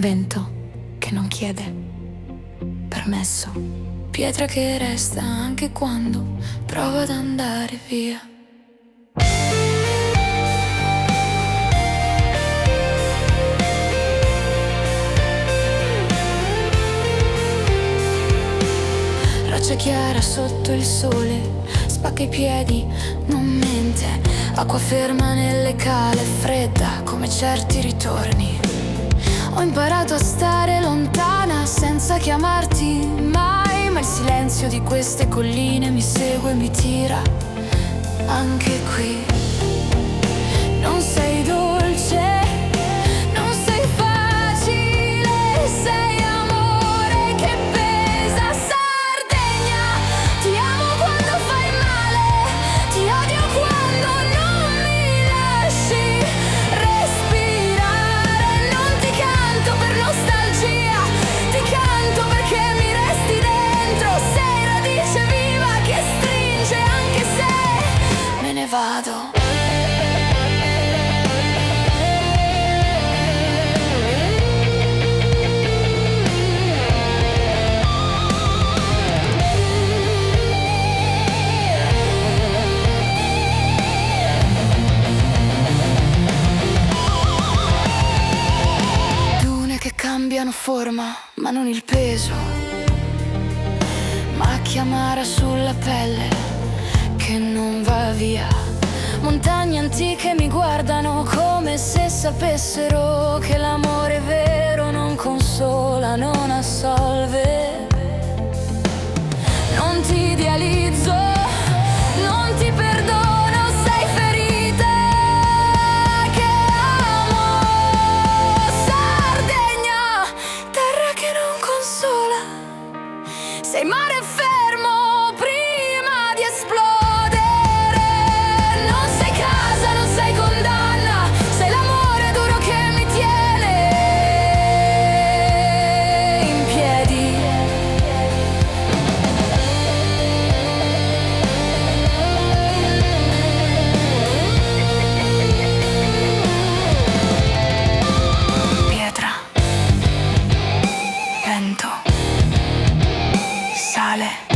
Vento che non chiede permesso, pietra che resta anche quando prova ad andare via. Roccia chiara sotto il sole, spacca i piedi, non mente. Acqua ferma nelle cale, fredda come certi ritorni. Ho imparato a stare lontana senza chiamarti mai, ma il silenzio di queste colline mi segue e mi tira anche qui. Non sei dolce, non sei facile, sei amore che pesa. Sardegna, ti amo quando fai male, ti odio quando non mi lasci respirare. Non ti canto per nostalgia, ti canto perché mi resti dentro. Sei radice viva che stringe anche se me ne vado. Che cambiano forma, ma non il peso. Macchia amara sulla pelle che non va via. Montagne antiche mi guardano come se sapessero che l'amore vero non consola, non assolve. Non ti idealizzo, non ti perdono, sei ferita che amo. Sardegna, terra che non consola, sei mare fermo prima di esplodere. Non sei casa, non sei condanna, sei l'amore duro che mi tiene in piedi. Pietra, vento, sale.